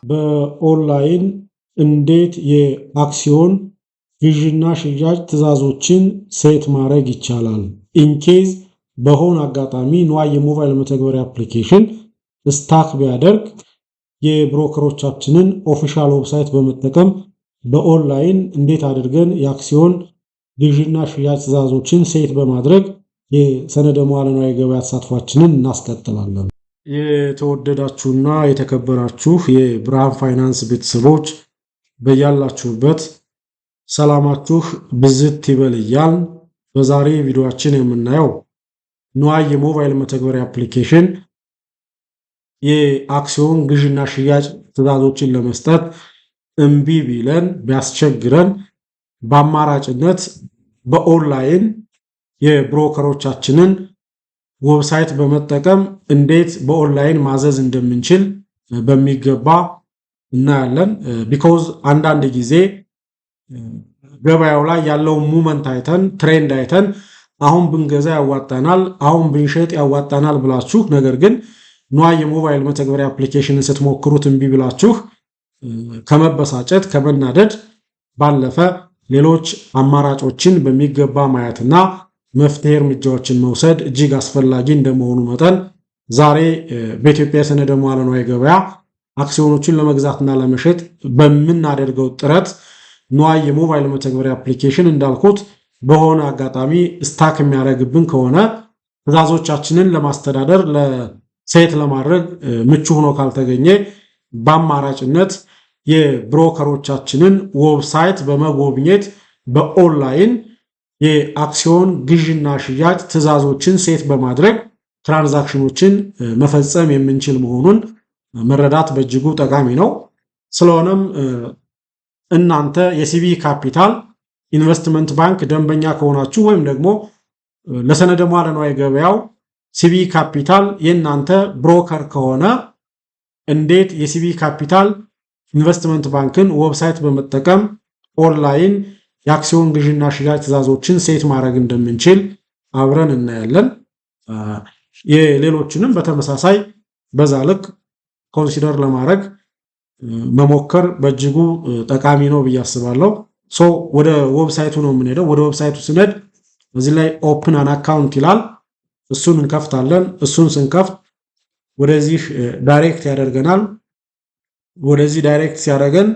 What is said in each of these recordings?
በኦንላይን እንዴት የአክሲዮን ግዥና ሽያጭ ትዕዛዞችን ሴት ማድረግ ይቻላል? ኢንኬዝ በሆነ አጋጣሚ ንዋይ የሞባይል መተግበሪያ አፕሊኬሽን ስታክ ቢያደርግ የብሮከሮቻችንን ኦፊሻል ዌብሳይት በመጠቀም በኦንላይን እንዴት አድርገን የአክሲዮን ግዥና ሽያጭ ትዕዛዞችን ሴት በማድረግ የሰነደ መዋዕለ ንዋይ ገበያ ተሳትፏችንን እናስቀጥላለን። የተወደዳችሁና የተከበራችሁ የብርሃን ፋይናንስ ቤተሰቦች በያላችሁበት ሰላማችሁ ብዝት ይበል እያልን በዛሬ ቪዲዮአችን የምናየው ንዋይ የሞባይል መተግበሪያ አፕሊኬሽን የአክሲዮን ግዥና ሽያጭ ትዕዛዞችን ለመስጠት እምቢ ቢለን ቢያስቸግረን በአማራጭነት በኦንላይን የብሮከሮቻችንን ዌብሳይት በመጠቀም እንዴት በኦንላይን ማዘዝ እንደምንችል በሚገባ እናያለን። ቢኮዝ አንዳንድ ጊዜ ገበያው ላይ ያለውን ሙመንት አይተን ትሬንድ አይተን አሁን ብንገዛ ያዋጣናል፣ አሁን ብንሸጥ ያዋጣናል ብላችሁ ነገር ግን ንዋይ የሞባይል መተግበሪያ አፕሊኬሽንን ስትሞክሩት እምቢ ብላችሁ ከመበሳጨት ከመናደድ ባለፈ ሌሎች አማራጮችን በሚገባ ማየትና መፍትሄ እርምጃዎችን መውሰድ እጅግ አስፈላጊ እንደመሆኑ መጠን ዛሬ በኢትዮጵያ የሰነደ መዋዕለ ንዋይ ገበያ አክሲዮኖችን ለመግዛትና ለመሸጥ በምናደርገው ጥረት ንዋይ የሞባይል መተግበሪያ አፕሊኬሽን እንዳልኩት በሆነ አጋጣሚ ስታክ የሚያደርግብን ከሆነ ትዕዛዞቻችንን ለማስተዳደር ሴት ለማድረግ ምቹ ሆኖ ካልተገኘ በአማራጭነት የብሮከሮቻችንን ዌብሳይት በመጎብኘት በኦንላይን የአክሲዮን ግዥና ሽያጭ ትዕዛዞችን ሴት በማድረግ ትራንዛክሽኖችን መፈጸም የምንችል መሆኑን መረዳት በእጅጉ ጠቃሚ ነው። ስለሆነም እናንተ የሲቢ ካፒታል ኢንቨስትመንት ባንክ ደንበኛ ከሆናችሁ ወይም ደግሞ ለሰነደ መዋዕለ ንዋይ ገበያው ሲቢ ካፒታል የእናንተ ብሮከር ከሆነ እንዴት የሲቢ ካፒታል ኢንቨስትመንት ባንክን ዌብሳይት በመጠቀም ኦንላይን የአክሲዮን ግዥና ሽያጭ ትዕዛዞችን ሴት ማድረግ እንደምንችል አብረን እናያለን። የሌሎችንም በተመሳሳይ በዛ ልክ ኮንሲደር ለማድረግ መሞከር በእጅጉ ጠቃሚ ነው ብዬ አስባለሁ። ወደ ዌብሳይቱ ነው የምንሄደው። ወደ ዌብሳይቱ ስንሄድ እዚህ ላይ ኦፕን አን አካውንት ይላል። እሱን እንከፍታለን። እሱን ስንከፍት ወደዚህ ዳይሬክት ያደርገናል። ወደዚህ ዳይሬክት ሲያደርገን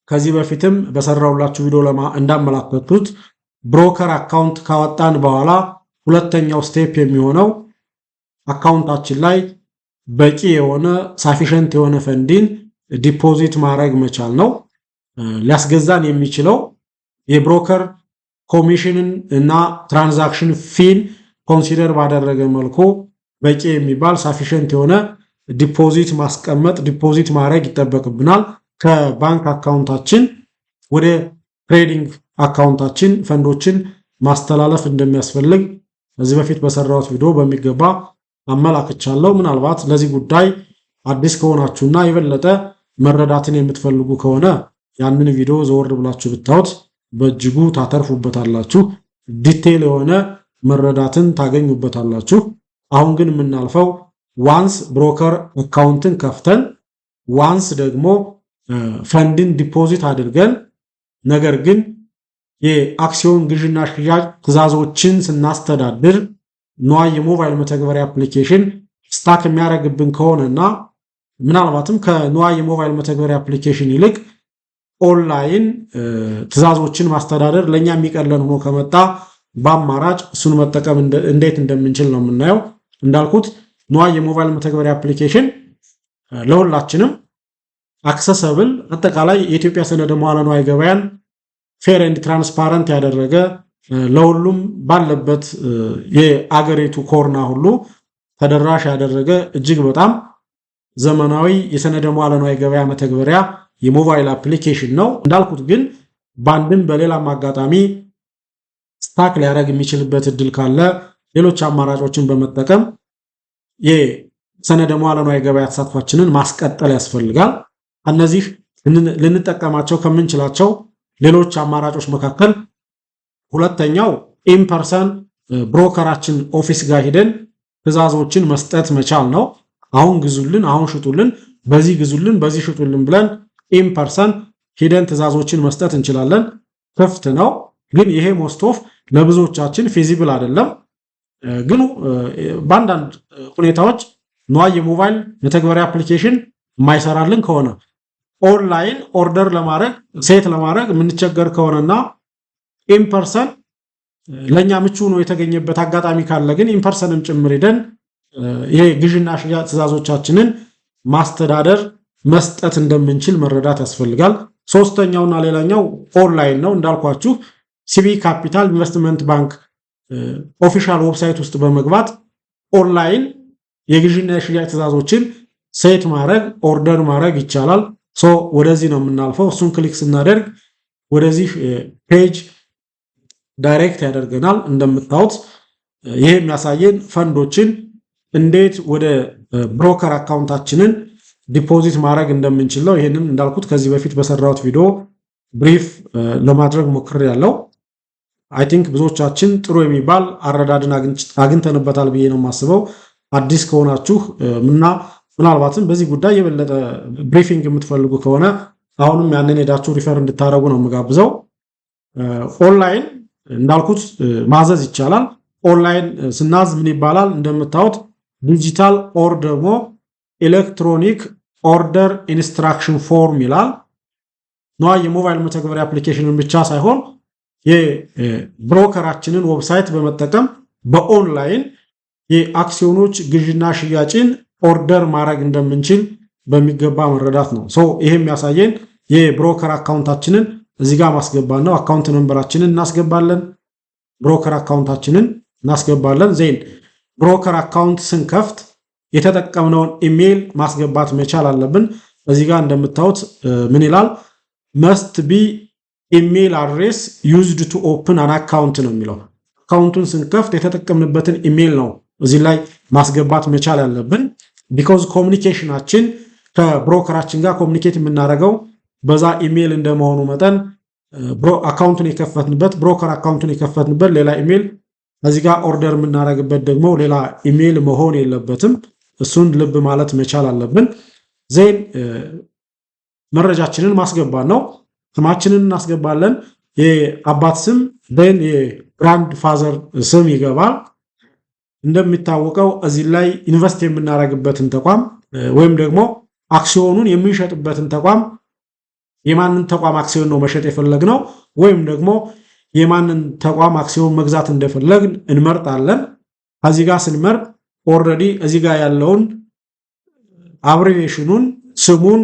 ከዚህ በፊትም በሰራውላችሁ ቪዲዮ እንዳመላከቱት ብሮከር አካውንት ካወጣን በኋላ ሁለተኛው ስቴፕ የሚሆነው አካውንታችን ላይ በቂ የሆነ ሳፊሸንት የሆነ ፈንዲን ዲፖዚት ማድረግ መቻል ነው። ሊያስገዛን የሚችለው የብሮከር ኮሚሽንን እና ትራንዛክሽን ፊን ኮንሲደር ባደረገ መልኩ በቂ የሚባል ሳፊሸንት የሆነ ዲፖዚት ማስቀመጥ ዲፖዚት ማድረግ ይጠበቅብናል። ከባንክ አካውንታችን ወደ ትሬዲንግ አካውንታችን ፈንዶችን ማስተላለፍ እንደሚያስፈልግ ከዚህ በፊት በሰራሁት ቪዲዮ በሚገባ አመላክቻለሁ። ምናልባት ለዚህ ጉዳይ አዲስ ከሆናችሁና የበለጠ መረዳትን የምትፈልጉ ከሆነ ያንን ቪዲዮ ዘወር ብላችሁ ብታዩት በእጅጉ ታተርፉበታላችሁ። ዲቴል የሆነ መረዳትን ታገኙበታላችሁ። አሁን ግን የምናልፈው ዋንስ ብሮከር አካውንትን ከፍተን ዋንስ ደግሞ ፈንድን ዲፖዚት አድርገን ነገር ግን የአክሲዮን ግዥና ሽያጭ ትዕዛዞችን ስናስተዳድር ንዋይ የሞባይል መተግበሪያ አፕሊኬሽን ስታክ የሚያደርግብን ከሆነና ምናልባትም ከንዋይ የሞባይል መተግበሪያ አፕሊኬሽን ይልቅ ኦንላይን ትዕዛዞችን ማስተዳደር ለኛ የሚቀለን ሆኖ ከመጣ በአማራጭ እሱን መጠቀም እንዴት እንደምንችል ነው የምናየው። እንዳልኩት ንዋይ የሞባይል መተግበሪያ አፕሊኬሽን ለሁላችንም አክሰሰብል አጠቃላይ የኢትዮጵያ ሰነደ መዋዕለ ንዋይ ገበያን ፌር ኤንድ ትራንስፓረንት ያደረገ ለሁሉም ባለበት የአገሪቱ ኮርና ሁሉ ተደራሽ ያደረገ እጅግ በጣም ዘመናዊ የሰነደ መዋዕለ ንዋይ ገበያ መተግበሪያ የሞባይል አፕሊኬሽን ነው። እንዳልኩት ግን ባንድም በሌላም አጋጣሚ ስታክ ሊያደርግ የሚችልበት እድል ካለ ሌሎች አማራጮችን በመጠቀም የሰነደ መዋዕለ ንዋይ ገበያ ተሳትፏችንን ማስቀጠል ያስፈልጋል። እነዚህ ልንጠቀማቸው ከምንችላቸው ሌሎች አማራጮች መካከል ሁለተኛው ኢምፐርሰን ብሮከራችን ኦፊስ ጋር ሄደን ትዕዛዞችን መስጠት መቻል ነው። አሁን ግዙልን፣ አሁን ሽጡልን በዚህ ግዙልን በዚህ ሽጡልን ብለን ኢን ፐርሰን ሂደን ትዕዛዞችን መስጠት እንችላለን። ክፍት ነው። ግን ይሄ ሞስት ኦፍ ለብዙዎቻችን ፊዚብል አይደለም። ግን በአንዳንድ ሁኔታዎች ነዋ የሞባይል መተግበሪያ አፕሊኬሽን የማይሰራልን ከሆነ ኦንላይን ኦርደር ለማድረግ ሴት ለማድረግ የምንቸገር ከሆነና ኢን ፐርሰን ለኛ ምቹ ነው የተገኘበት አጋጣሚ ካለ ግን ኢን ፐርሰንም ጭምር ሄደን ይሄ ግዥና ሽያጭ ትዕዛዞቻችንን ማስተዳደር መስጠት እንደምንችል መረዳት ያስፈልጋል። ሶስተኛውና ሌላኛው ኦንላይን ነው። እንዳልኳችሁ ሲቢ ካፒታል ኢንቨስትመንት ባንክ ኦፊሻል ዌብሳይት ውስጥ በመግባት ኦንላይን የግዥና የሽያጭ ትዕዛዞችን ሴት ማድረግ ኦርደር ማድረግ ይቻላል። ወደዚህ ነው የምናልፈው። እሱን ክሊክ ስናደርግ ወደዚህ ፔጅ ዳይሬክት ያደርገናል። እንደምታዩት ይሄ የሚያሳየን ፈንዶችን እንዴት ወደ ብሮከር አካውንታችንን ዲፖዚት ማድረግ እንደምንችል ነው። ይሄንን እንዳልኩት ከዚህ በፊት በሰራሁት ቪዲዮ ብሪፍ ለማድረግ ሞክሬያለሁ። አይ ቲንክ ብዙዎቻችን ጥሩ የሚባል አረዳድን አግኝተንበታል ብዬ ነው የማስበው። አዲስ ከሆናችሁ እና ምናልባትም በዚህ ጉዳይ የበለጠ ብሪፊንግ የምትፈልጉ ከሆነ አሁንም ያንን ሄዳችሁ ሪፈር እንድታደርጉ ነው የምጋብዘው። ኦንላይን እንዳልኩት ማዘዝ ይቻላል። ኦንላይን ስናዝ ምን ይባላል? እንደምታዩት ዲጂታል ኦር ደግሞ ኤሌክትሮኒክ ኦርደር ኢንስትራክሽን ፎርም ይላል። ነዋ የሞባይል መተግበሪያ አፕሊኬሽንን ብቻ ሳይሆን የብሮከራችንን ዌብሳይት በመጠቀም በኦንላይን የአክሲዮኖች ግዥና ሽያጭን ኦርደር ማድረግ እንደምንችል በሚገባ መረዳት ነው። ይሄ የሚያሳየን የብሮከር አካውንታችንን እዚህ ጋር ማስገባት ነው። አካውንት ነምበራችንን እናስገባለን። ብሮከር አካውንታችንን እናስገባለን። ዜን ብሮከር አካውንት ስንከፍት የተጠቀምነውን ኢሜይል ማስገባት መቻል አለብን። እዚህ ጋር እንደምታዩት ምን ይላል? must be email address used to open an account ነው የሚለው። አካውንቱን ስንከፍት የተጠቀምንበትን ኢሜይል ነው እዚህ ላይ ማስገባት መቻል ያለብን። ቢኮዝ ኮሙኒኬሽናችን ከብሮከራችን ጋር ኮሙኒኬት የምናደርገው በዛ ኢሜይል እንደመሆኑ መጠን አካውንቱን የከፈትንበት ብሮከር አካውንቱን የከፈትንበት ሌላ ኢሜይል እዚህ ጋር ኦርደር የምናደርግበት ደግሞ ሌላ ኢሜይል መሆን የለበትም። እሱን ልብ ማለት መቻል አለብን። ዜን መረጃችንን ማስገባት ነው። ስማችንን እናስገባለን። የአባት ስም ዜን የግራንድ ፋዘር ስም ይገባል። እንደሚታወቀው እዚህ ላይ ኢንቨስት የምናደርግበትን ተቋም ወይም ደግሞ አክሲዮኑን የምንሸጥበትን ተቋም የማንን ተቋም አክሲዮን ነው መሸጥ የፈለግነው ወይም ደግሞ የማንን ተቋም አክሲዮን መግዛት እንደፈለግን እንመርጣለን። ከዚህ ጋር ስንመርጥ ኦልሬዲ እዚህ ጋር ያለውን አብሪቬሽኑን ስሙን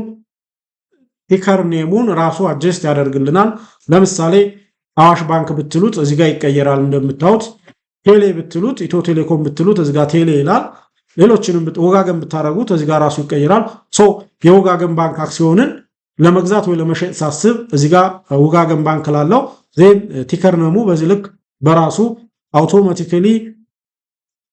ቲከር ኔሙን ራሱ አጀስት ያደርግልናል። ለምሳሌ አዋሽ ባንክ ብትሉት እዚህ ጋር ይቀየራል። እንደምታዩት ቴሌ ብትሉት ኢትዮ ቴሌኮም ብትሉት እዚህ ጋር ቴሌ ይላል። ሌሎችንም ወጋገን ብታረጉት እዚህ ጋር ራሱ ይቀየራል። የወጋገን ባንክ አክሲዮንን ለመግዛት ወይ ለመሸጥ ሳስብ እዚህ ጋር ወጋገን ባንክ ላለው ዜን ቲከር ኔሙ በዚህ ልክ በራሱ አውቶማቲካሊ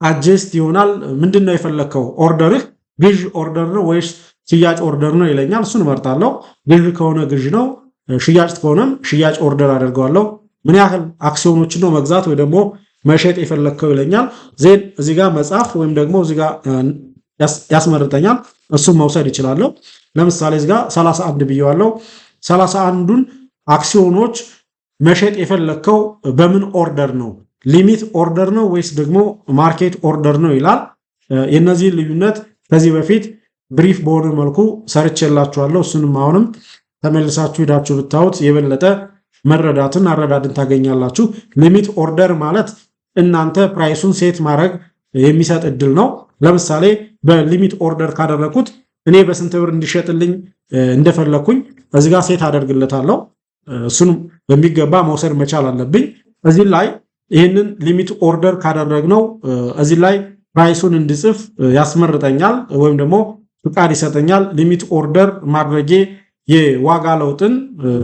አጀስት ይሆናል። ምንድነው የፈለከው ኦርደርህ ግዥ ኦርደር ነው ወይስ ሽያጭ ኦርደር ነው ይለኛል። እሱን እመርጣለሁ። ግዥ ከሆነ ግዥ ነው፣ ሽያጭ ከሆነም ሽያጭ ኦርደር አደርገዋለሁ። ምን ያህል አክሲዮኖችን ነው መግዛት ወይ ደግሞ መሸጥ የፈለከው ይለኛል። ዜን እዚህ ጋር መጻፍ ወይም ደግሞ እዚህ ጋር ያስመርጠኛል። እሱን መውሰድ ይችላለሁ። ለምሳሌ እዚህ ጋር 31 ብየዋለሁ። 31ዱን አክሲዮኖች መሸጥ የፈለከው በምን ኦርደር ነው? ሊሚት ኦርደር ነው ወይስ ደግሞ ማርኬት ኦርደር ነው ይላል። የነዚህ ልዩነት ከዚህ በፊት ብሪፍ በሆነ መልኩ ሰርቼላችኋለሁ። እሱንም አሁንም ተመልሳችሁ ሄዳችሁ ብታዩት የበለጠ አረዳድን ታገኛላችሁ። ሊሚት ኦርደር ማለት እናንተ ፕራይሱን ሴት ማድረግ የሚሰጥ እድል ነው። ለምሳሌ በሊሚት ኦርደር ካደረኩት እኔ በስንት ብር እንዲሸጥልኝ እንደፈለኩኝ እዚህ ጋር ሴት አደርግለታለሁ። እሱን በሚገባ መውሰድ መቻል አለብኝ። እዚህ ላይ ይህንን ሊሚት ኦርደር ካደረግነው እዚህ ላይ ፕራይሱን እንድጽፍ ያስመርጠኛል ወይም ደግሞ ፍቃድ ይሰጠኛል። ሊሚት ኦርደር ማድረጌ የዋጋ ለውጥን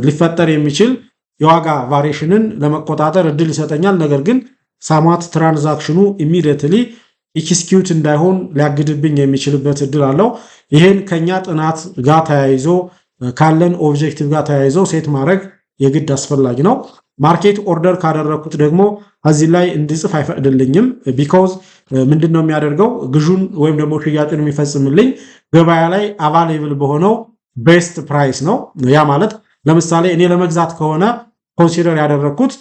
ሊፈጠር የሚችል የዋጋ ቫሪዬሽንን ለመቆጣጠር እድል ይሰጠኛል። ነገር ግን ሳማት ትራንዛክሽኑ ኢሚዲየትሊ ኤክስኪዩት እንዳይሆን ሊያግድብኝ የሚችልበት እድል አለው። ይሄን ከኛ ጥናት ጋር ተያይዞ ካለን ኦብጀክቲቭ ጋር ተያይዞ ሴት ማድረግ የግድ አስፈላጊ ነው። ማርኬት ኦርደር ካደረኩት ደግሞ እዚህ ላይ እንድጽፍ አይፈቅድልኝም። ቢኮዝ ምንድነው የሚያደርገው ግዡን ወይም ደግሞ ሽያጩን የሚፈጽምልኝ ገበያ ላይ አቫይላብል በሆነው ቤስት ፕራይስ ነው። ያ ማለት ለምሳሌ እኔ ለመግዛት ከሆነ ኮንሲደር ያደረኩት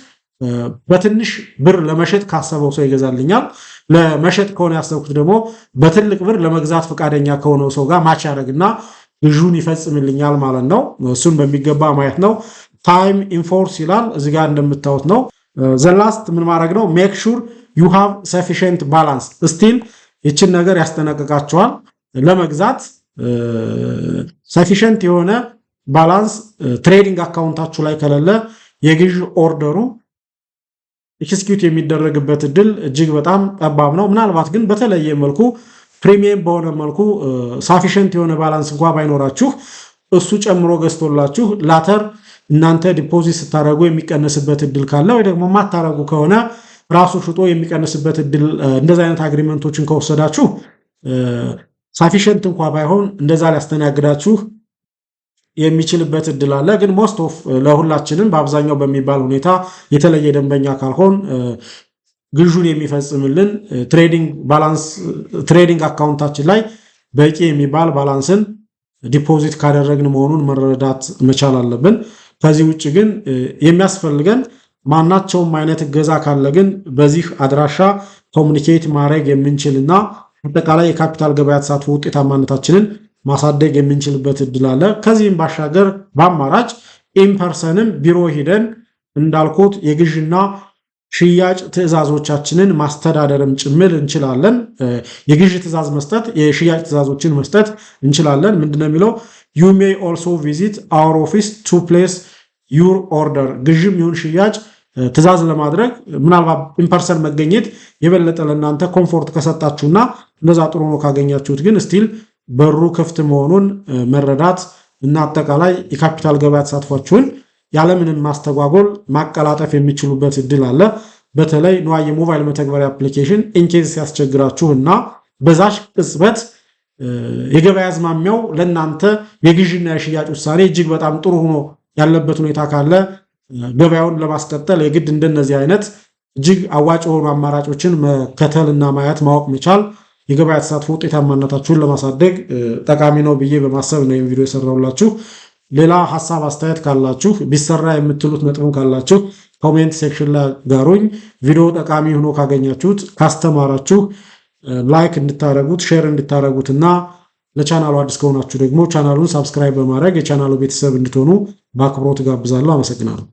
በትንሽ ብር ለመሸጥ ካሰበው ሰው ይገዛልኛል። ለመሸጥ ከሆነ ያሰብኩት ደግሞ በትልቅ ብር ለመግዛት ፈቃደኛ ከሆነው ሰው ጋር ማች ያደርግና ግዡን ይፈጽምልኛል ማለት ነው። እሱን በሚገባ ማየት ነው። ታይም ኢንፎርስ ይላል እዚህ ጋር እንደምታዩት ነው። ዘላስት ምን ማድረግ ነው? ሜክ ሹር ዩ ሃቭ ሰፊሽንት ባላንስ ስቲል ይችን ነገር ያስጠነቅቃቸዋል። ለመግዛት ሰፊሽንት የሆነ ባላንስ ትሬዲንግ አካውንታችሁ ላይ ከሌለ የግዥ ኦርደሩ ኤክስኪዩት የሚደረግበት እድል እጅግ በጣም ጠባብ ነው። ምናልባት ግን በተለየ መልኩ ፕሪሚየም በሆነ መልኩ ሳፊሽንት የሆነ ባላንስ እንኳ ባይኖራችሁ እሱ ጨምሮ ገዝቶላችሁ ላተር እናንተ ዲፖዚት ስታደርጉ የሚቀነስበት እድል ካለ ወይ ደግሞ ማታረጉ ከሆነ ራሱ ሽጦ የሚቀነስበት እድል እንደዚህ አይነት አግሪመንቶችን ከወሰዳችሁ ሳፊሽንት እንኳ ባይሆን እንደዛ ሊያስተናግዳችሁ የሚችልበት እድል አለ። ግን ሞስት ኦፍ ለሁላችንም በአብዛኛው በሚባል ሁኔታ የተለየ ደንበኛ ካልሆን ግዡን የሚፈጽምልን ትሬዲንግ አካውንታችን ላይ በቂ የሚባል ባላንስን ዲፖዚት ካደረግን መሆኑን መረዳት መቻል አለብን። ከዚህ ውጭ ግን የሚያስፈልገን ማናቸውም አይነት እገዛ ካለ ግን በዚህ አድራሻ ኮሙኒኬት ማድረግ የምንችልና አጠቃላይ የካፒታል ገበያ ተሳትፎ ውጤታማነታችንን ማሳደግ የምንችልበት እድል አለ። ከዚህም ባሻገር በአማራጭ ኢምፐርሰንም ቢሮ ሂደን እንዳልኩት የግዥና ሽያጭ ትዕዛዞቻችንን ማስተዳደርም ጭምር እንችላለን። የግዥ ትዕዛዝ መስጠት፣ የሽያጭ ትዕዛዞችን መስጠት እንችላለን። ምንድነው የሚለው you may also visit our office to place your order ግዥም ይሁን ሽያጭ ትዕዛዝ ለማድረግ ምናልባት ኢምፐርሰን መገኘት የበለጠ ለእናንተ ኮምፎርት ከሰጣችሁና እንደዛ ጥሩ ነው ካገኛችሁት ግን ስቲል በሩ ክፍት መሆኑን መረዳት እና አጠቃላይ የካፒታል ገበያ ተሳትፏችሁን ያለምንም ማስተጓጎል ማቀላጠፍ የሚችሉበት እድል አለ። በተለይ ንዋይ የሞባይል መተግበሪያ አፕሊኬሽን ኢንኬዝ ሲያስቸግራችሁና በዛሽ ቅጽበት የገበያ አዝማሚያው ለእናንተ የግዥና የሽያጭ ውሳኔ እጅግ በጣም ጥሩ ሆኖ ያለበት ሁኔታ ካለ ገበያውን ለማስቀጠል የግድ እንደነዚህ አይነት እጅግ አዋጭ የሆኑ አማራጮችን መከተልና ማየት ማወቅ መቻል የገበያ ተሳትፎ ውጤታማነታችሁን ለማሳደግ ጠቃሚ ነው ብዬ በማሰብ ነው ቪዲዮ የሰራሁላችሁ። ሌላ ሐሳብ አስተያየት ካላችሁ ቢሰራ የምትሉት ነጥብም ካላችሁ ኮሜንት ሴክሽን ላይ ጋሩኝ። ቪዲዮ ጠቃሚ ሆኖ ካገኛችሁት ካስተማራችሁ ላይክ እንድታረጉት ሼር እንድታረጉትና ለቻናሉ አዲስ ከሆናችሁ ደግሞ ቻናሉን ሰብስክራይብ በማድረግ የቻናሉ ቤተሰብ እንድትሆኑ በአክብሮት ጋብዛለሁ። አመሰግናለሁ።